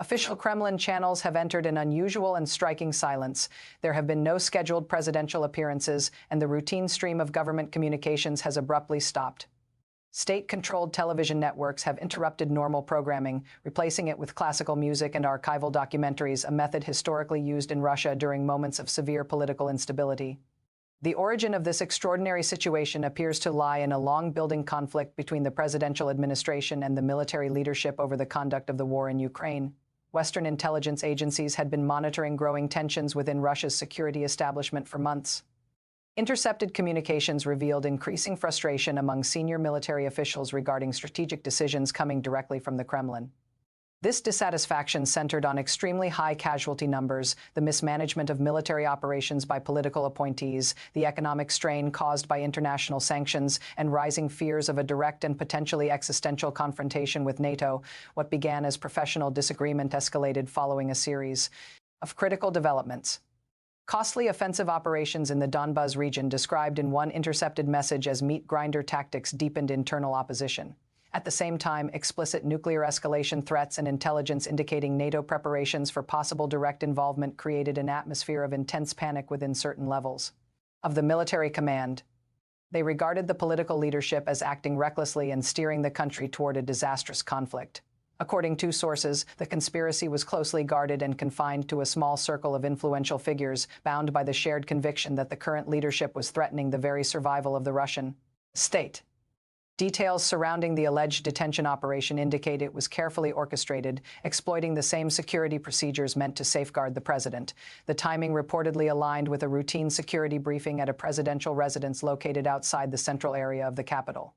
Official Kremlin channels have entered an unusual and striking silence. There have been no scheduled presidential appearances, and the routine stream of government communications has abruptly stopped. State-controlled television networks have interrupted normal programming, replacing it with classical music and archival documentaries, a method historically used in Russia during moments of severe political instability. The origin of this extraordinary situation appears to lie in a long-building conflict between the presidential administration and the military leadership over the conduct of the war in Ukraine. Western intelligence agencies had been monitoring growing tensions within Russia's security establishment for months. Intercepted communications revealed increasing frustration among senior military officials regarding strategic decisions coming directly from the Kremlin. This dissatisfaction centered on extremely high casualty numbers, the mismanagement of military operations by political appointees, the economic strain caused by international sanctions, and rising fears of a direct and potentially existential confrontation with NATO. What began as professional disagreement escalated following a series of critical developments. Costly offensive operations in the Donbas region, described in one intercepted message as meat grinder tactics, deepened internal opposition. At the same time, explicit nuclear escalation threats and intelligence indicating NATO preparations for possible direct involvement created an atmosphere of intense panic within certain levels of the military command. They regarded the political leadership as acting recklessly and steering the country toward a disastrous conflict. According to sources, the conspiracy was closely guarded and confined to a small circle of influential figures, bound by the shared conviction that the current leadership was threatening the very survival of the Russian state. Details surrounding the alleged detention operation indicate it was carefully orchestrated, exploiting the same security procedures meant to safeguard the president. The timing reportedly aligned with a routine security briefing at a presidential residence located outside the central area of the capital.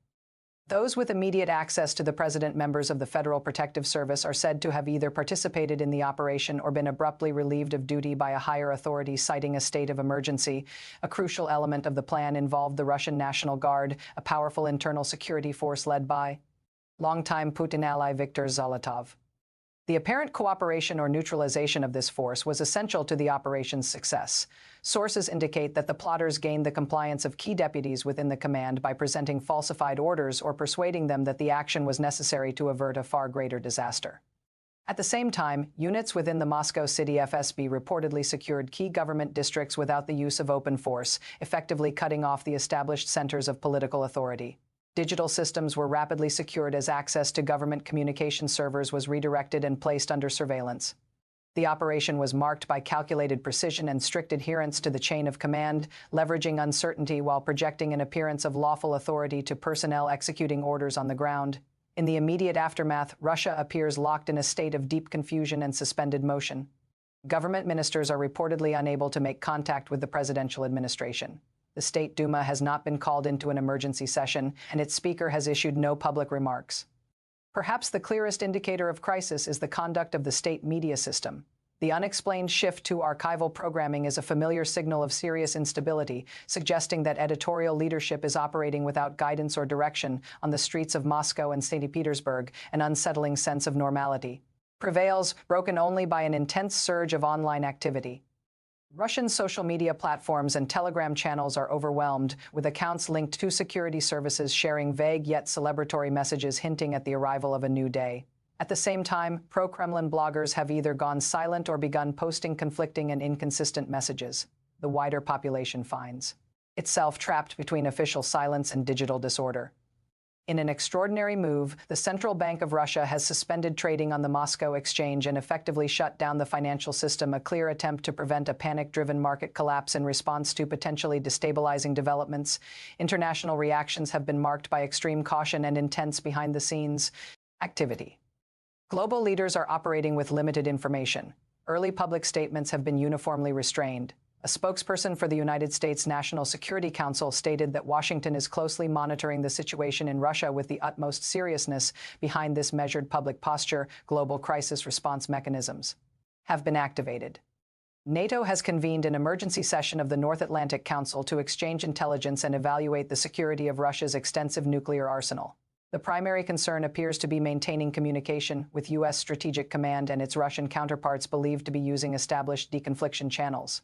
Those with immediate access to the president, members of the Federal Protective Service, are said to have either participated in the operation or been abruptly relieved of duty by a higher authority, citing a state of emergency. A crucial element of the plan involved the Russian National Guard, a powerful internal security force led by longtime Putin ally Viktor Zolotov. The apparent cooperation or neutralization of this force was essential to the operation's success. Sources indicate that the plotters gained the compliance of key deputies within the command by presenting falsified orders or persuading them that the action was necessary to avert a far greater disaster. At the same time, units within the Moscow City FSB reportedly secured key government districts without the use of open force, effectively cutting off the established centers of political authority. Digital systems were rapidly secured as access to government communication servers was redirected and placed under surveillance. The operation was marked by calculated precision and strict adherence to the chain of command, leveraging uncertainty while projecting an appearance of lawful authority to personnel executing orders on the ground. In the immediate aftermath, Russia appears locked in a state of deep confusion and suspended motion. Government ministers are reportedly unable to make contact with the presidential administration. The State Duma has not been called into an emergency session, and its speaker has issued no public remarks. Perhaps the clearest indicator of crisis is the conduct of the state media system. The unexplained shift to archival programming is a familiar signal of serious instability, suggesting that editorial leadership is operating without guidance or direction. On the streets of Moscow and St. Petersburg, an unsettling sense of normality prevails, broken only by an intense surge of online activity. Russian social media platforms and Telegram channels are overwhelmed, with accounts linked to security services sharing vague yet celebratory messages hinting at the arrival of a new day. At the same time, pro-Kremlin bloggers have either gone silent or begun posting conflicting and inconsistent messages. The wider population finds itself trapped between official silence and digital disorder. In an extraordinary move, the Central Bank of Russia has suspended trading on the Moscow exchange and effectively shut down the financial system, a clear attempt to prevent a panic-driven market collapse in response to potentially destabilizing developments. International reactions have been marked by extreme caution and intense behind-the-scenes activity. Global leaders are operating with limited information. Early public statements have been uniformly restrained. A spokesperson for the United States National Security Council stated that Washington is closely monitoring the situation in Russia with the utmost seriousness. Behind this measured public posture, global crisis response mechanisms have been activated. NATO has convened an emergency session of the North Atlantic Council to exchange intelligence and evaluate the security of Russia's extensive nuclear arsenal. The primary concern appears to be maintaining communication with U.S. Strategic Command and its Russian counterparts believed to be using established deconfliction channels.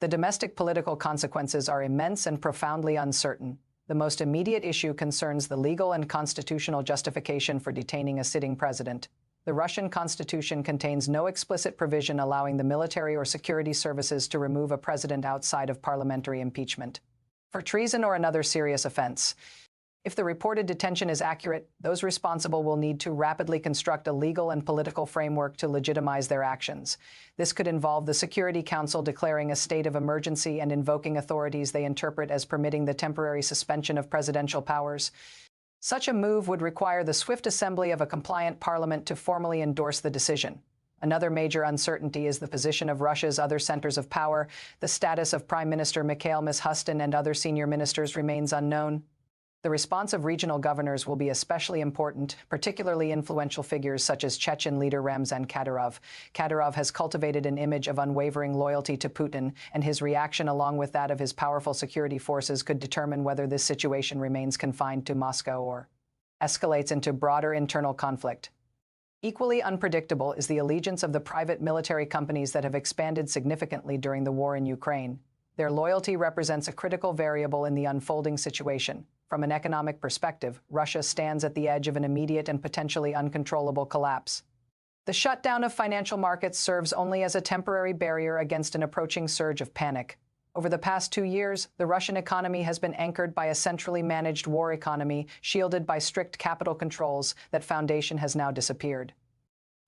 The domestic political consequences are immense and profoundly uncertain. The most immediate issue concerns the legal and constitutional justification for detaining a sitting president. The Russian constitution contains no explicit provision allowing the military or security services to remove a president outside of parliamentary impeachment for treason or another serious offense. If the reported detention is accurate, those responsible will need to rapidly construct a legal and political framework to legitimize their actions. This could involve the Security Council declaring a state of emergency and invoking authorities they interpret as permitting the temporary suspension of presidential powers. Such a move would require the swift assembly of a compliant parliament to formally endorse the decision. Another major uncertainty is the position of Russia's other centers of power. The status of Prime Minister Mikhail Mishustin and other senior ministers remains unknown. The response of regional governors will be especially important, particularly influential figures such as Chechen leader Ramzan Kadyrov. Kadyrov has cultivated an image of unwavering loyalty to Putin, and his reaction along with that of his powerful security forces could determine whether this situation remains confined to Moscow or escalates into broader internal conflict. Equally unpredictable is the allegiance of the private military companies that have expanded significantly during the war in Ukraine. Their loyalty represents a critical variable in the unfolding situation. From an economic perspective, Russia stands at the edge of an immediate and potentially uncontrollable collapse. The shutdown of financial markets serves only as a temporary barrier against an approaching surge of panic. Over the past 2 years, the Russian economy has been anchored by a centrally managed war economy, shielded by strict capital controls. That foundation has now disappeared.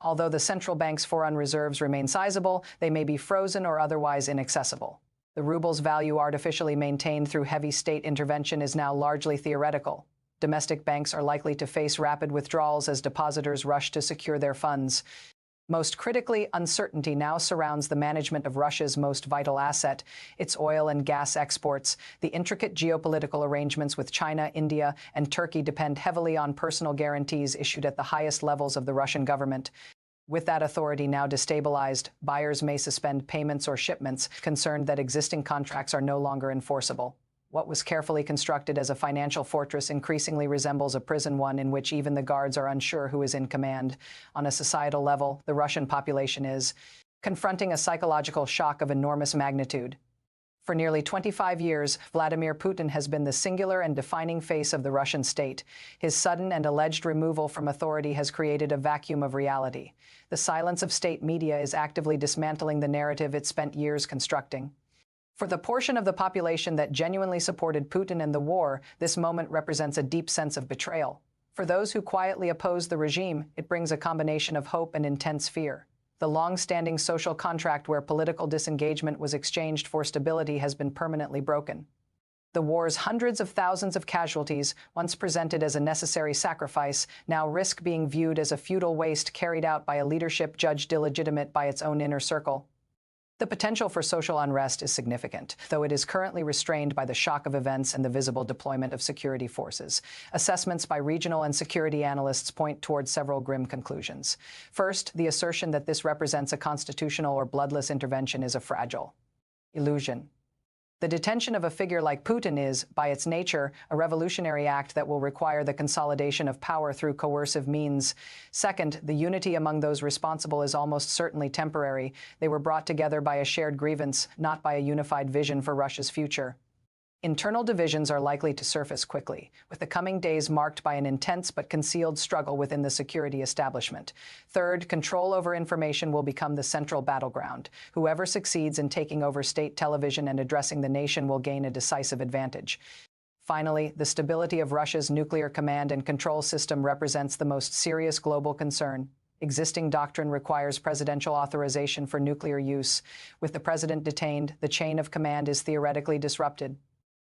Although the central bank's foreign reserves remain sizable, they may be frozen or otherwise inaccessible. The ruble's value artificially maintained through heavy state intervention is now largely theoretical. Domestic banks are likely to face rapid withdrawals as depositors rush to secure their funds. Most critically, uncertainty now surrounds the management of Russia's most vital asset, its oil and gas exports. The intricate geopolitical arrangements with China, India, and Turkey depend heavily on personal guarantees issued at the highest levels of the Russian government. With that authority now destabilized, buyers may suspend payments or shipments, concerned that existing contracts are no longer enforceable. What was carefully constructed as a financial fortress increasingly resembles a prison, one in which even the guards are unsure who is in command. On a societal level, the Russian population is confronting a psychological shock of enormous magnitude. For nearly 25 years, Vladimir Putin has been the singular and defining face of the Russian state. His sudden and alleged removal from authority has created a vacuum of reality. The silence of state media is actively dismantling the narrative it spent years constructing. For the portion of the population that genuinely supported Putin and the war, this moment represents a deep sense of betrayal. For those who quietly oppose the regime, it brings a combination of hope and intense fear. The long-standing social contract where political disengagement was exchanged for stability has been permanently broken. The war's hundreds of thousands of casualties, once presented as a necessary sacrifice, now risk being viewed as a futile waste carried out by a leadership judged illegitimate by its own inner circle. The potential for social unrest is significant, though it is currently restrained by the shock of events and the visible deployment of security forces. Assessments by regional and security analysts point toward several grim conclusions. First, the assertion that this represents a constitutional or bloodless intervention is a fragile illusion. The detention of a figure like Putin is, by its nature, a revolutionary act that will require the consolidation of power through coercive means. Second, the unity among those responsible is almost certainly temporary. They were brought together by a shared grievance, not by a unified vision for Russia's future. Internal divisions are likely to surface quickly, with the coming days marked by an intense but concealed struggle within the security establishment. Third, control over information will become the central battleground. Whoever succeeds in taking over state television and addressing the nation will gain a decisive advantage. Finally, the stability of Russia's nuclear command and control system represents the most serious global concern. Existing doctrine requires presidential authorization for nuclear use. With the president detained, the chain of command is theoretically disrupted.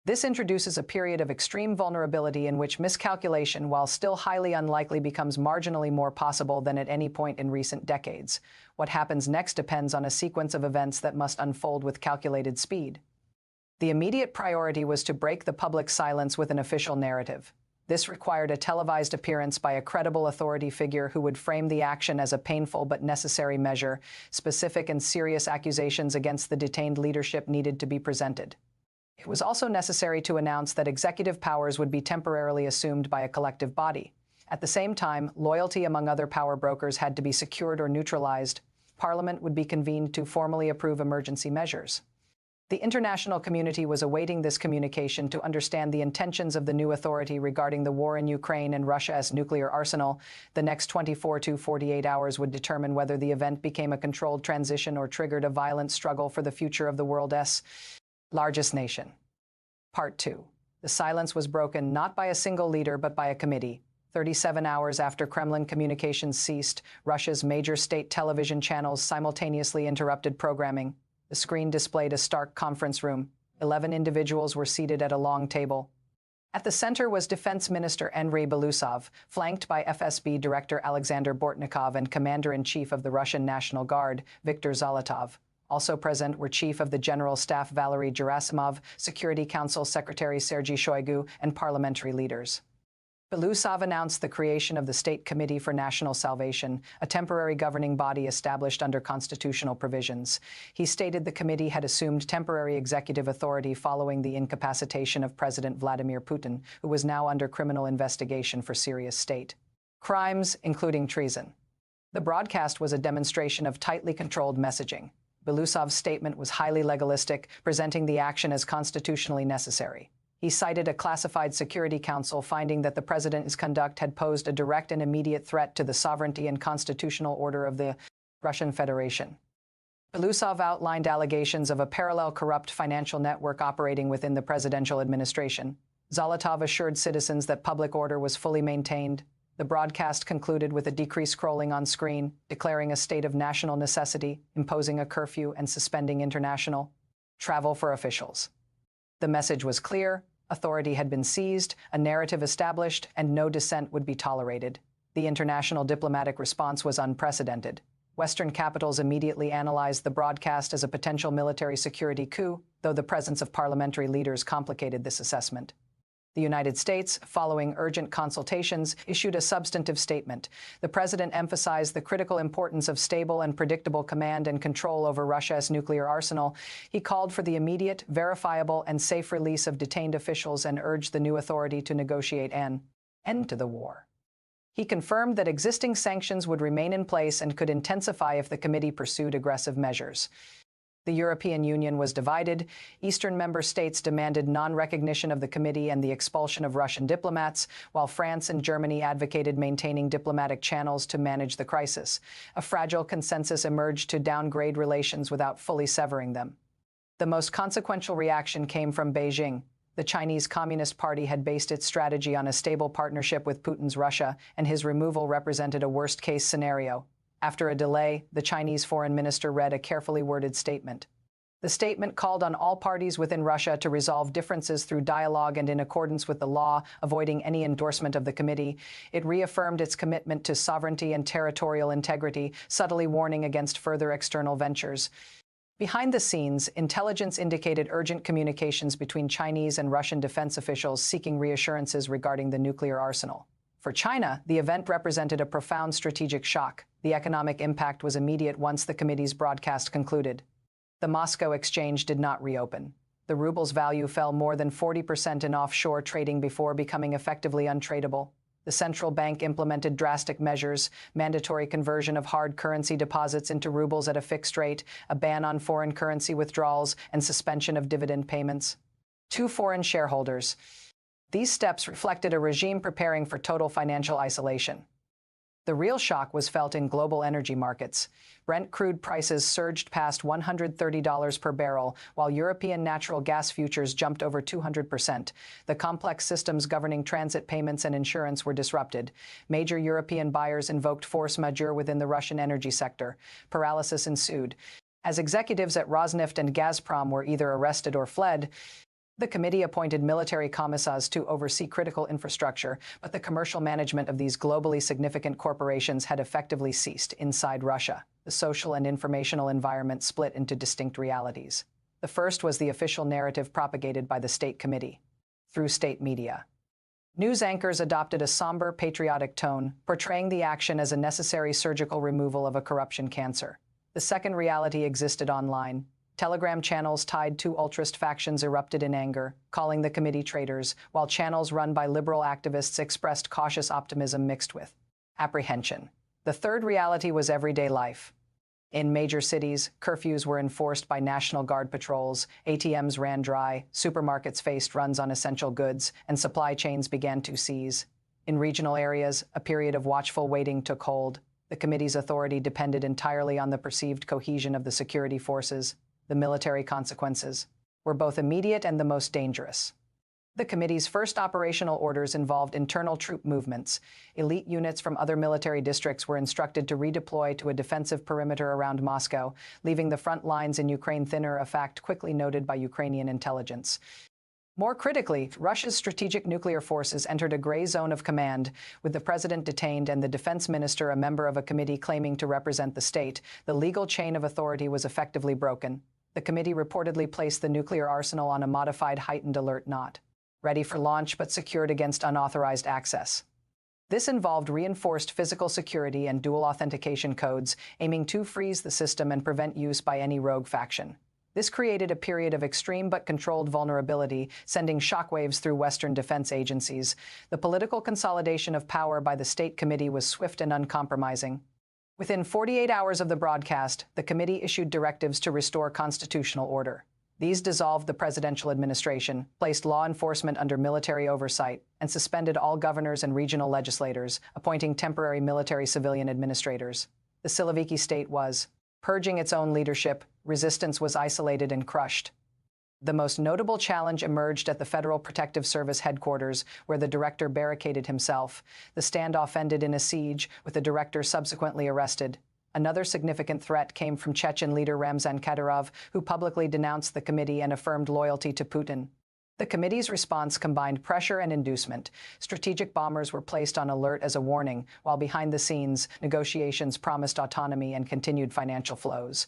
This introduces a period of extreme vulnerability in which miscalculation, while still highly unlikely, becomes marginally more possible than at any point in recent decades. What happens next depends on a sequence of events that must unfold with calculated speed. The immediate priority was to break the public silence with an official narrative. This required a televised appearance by a credible authority figure who would frame the action as a painful but necessary measure. Specific and serious accusations against the detained leadership needed to be presented. It was also necessary to announce that executive powers would be temporarily assumed by a collective body. At the same time, loyalty among other power brokers had to be secured or neutralized. Parliament would be convened to formally approve emergency measures. The international community was awaiting this communication to understand the intentions of the new authority regarding the war in Ukraine and Russia's nuclear arsenal. The next 24 to 48 hours would determine whether the event became a controlled transition or triggered a violent struggle for the future of the world's largest nation. Part 2. The silence was broken not by a single leader but by a committee. 37 hours after Kremlin communications ceased, Russia's major state television channels simultaneously interrupted programming. The screen displayed a stark conference room. 11 individuals were seated at a long table. At the center was Defense Minister Andrei Belousov, flanked by FSB Director Alexander Bortnikov and Commander-in-Chief of the Russian National Guard, Viktor Zolotov. Also present were Chief of the General Staff Valery Gerasimov, Security Council Secretary Sergei Shoigu, and parliamentary leaders. Belousov announced the creation of the State Committee for National Salvation, a temporary governing body established under constitutional provisions. He stated the committee had assumed temporary executive authority following the incapacitation of President Vladimir Putin, who was now under criminal investigation for serious state crimes, including treason. The broadcast was a demonstration of tightly controlled messaging. Belousov's statement was highly legalistic, presenting the action as constitutionally necessary. He cited a classified Security Council finding that the president's conduct had posed a direct and immediate threat to the sovereignty and constitutional order of the Russian Federation. Belousov outlined allegations of a parallel corrupt financial network operating within the presidential administration. Zolotov assured citizens that public order was fully maintained. The broadcast concluded with a decreased scrolling on screen, declaring a state of national necessity, imposing a curfew, and suspending international travel for officials. The message was clear. Authority had been seized, a narrative established, and no dissent would be tolerated. The international diplomatic response was unprecedented. Western capitals immediately analyzed the broadcast as a potential military security coup, though the presence of parliamentary leaders complicated this assessment. The United States, following urgent consultations, issued a substantive statement. The president emphasized the critical importance of stable and predictable command and control over Russia's nuclear arsenal. He called for the immediate, verifiable, and safe release of detained officials and urged the new authority to negotiate an end to the war. He confirmed that existing sanctions would remain in place and could intensify if the committee pursued aggressive measures. The European Union was divided. Eastern member states demanded non-recognition of the committee and the expulsion of Russian diplomats, while France and Germany advocated maintaining diplomatic channels to manage the crisis. A fragile consensus emerged to downgrade relations without fully severing them. The most consequential reaction came from Beijing. The Chinese Communist Party had based its strategy on a stable partnership with Putin's Russia, and his removal represented a worst-case scenario. After a delay, the Chinese foreign minister read a carefully worded statement. The statement called on all parties within Russia to resolve differences through dialogue and in accordance with the law, avoiding any endorsement of the committee. It reaffirmed its commitment to sovereignty and territorial integrity, subtly warning against further external ventures. Behind the scenes, intelligence indicated urgent communications between Chinese and Russian defense officials seeking reassurances regarding the nuclear arsenal. For China, the event represented a profound strategic shock. The economic impact was immediate once the committee's broadcast concluded. The Moscow exchange did not reopen. The ruble's value fell more than 40% in offshore trading before becoming effectively untradeable. The central bank implemented drastic measures, mandatory conversion of hard currency deposits into rubles at a fixed rate, a ban on foreign currency withdrawals, and suspension of dividend payments to foreign shareholders. These steps reflected a regime preparing for total financial isolation. The real shock was felt in global energy markets. Brent crude prices surged past $130 per barrel, while European natural gas futures jumped over 200%. The complex systems governing transit payments and insurance were disrupted. Major European buyers invoked force majeure within the Russian energy sector. Paralysis ensued. As executives at Rosneft and Gazprom were either arrested or fled, the committee appointed military commissars to oversee critical infrastructure, but the commercial management of these globally significant corporations had effectively ceased inside Russia. The social and informational environment split into distinct realities. The first was the official narrative propagated by the State Committee through state media. News anchors adopted a somber, patriotic tone, portraying the action as a necessary surgical removal of a corruption cancer. The second reality existed online. Telegram channels tied to ultrist factions erupted in anger, calling the committee traitors, while channels run by liberal activists expressed cautious optimism mixed with apprehension. The third reality was everyday life. In major cities, curfews were enforced by National Guard patrols, ATMs ran dry, supermarkets faced runs on essential goods, and supply chains began to seize. In regional areas, a period of watchful waiting took hold. The committee's authority depended entirely on the perceived cohesion of the security forces. The military consequences were both immediate and the most dangerous. The committee's first operational orders involved internal troop movements. Elite units from other military districts were instructed to redeploy to a defensive perimeter around Moscow, leaving the front lines in Ukraine thinner, a fact quickly noted by Ukrainian intelligence. More critically, Russia's strategic nuclear forces entered a gray zone of command, with the president detained and the defense minister a member of a committee claiming to represent the state. The legal chain of authority was effectively broken. The committee reportedly placed the nuclear arsenal on a modified heightened alert, not ready for launch but secured against unauthorized access. This involved reinforced physical security and dual authentication codes, aiming to freeze the system and prevent use by any rogue faction. This created a period of extreme but controlled vulnerability, sending shockwaves through Western defense agencies. The political consolidation of power by the State Committee was swift and uncompromising. Within 48 hours of the broadcast, the committee issued directives to restore constitutional order. These dissolved the presidential administration, placed law enforcement under military oversight, and suspended all governors and regional legislators, appointing temporary military civilian administrators. The Siloviki state was purging its own leadership. Resistance was isolated and crushed. The most notable challenge emerged at the Federal Protective Service headquarters, where the director barricaded himself. The standoff ended in a siege, with the director subsequently arrested. Another significant threat came from Chechen leader Ramzan Kadyrov, who publicly denounced the committee and affirmed loyalty to Putin. The committee's response combined pressure and inducement. Strategic bombers were placed on alert as a warning, while behind the scenes, negotiations promised autonomy and continued financial flows.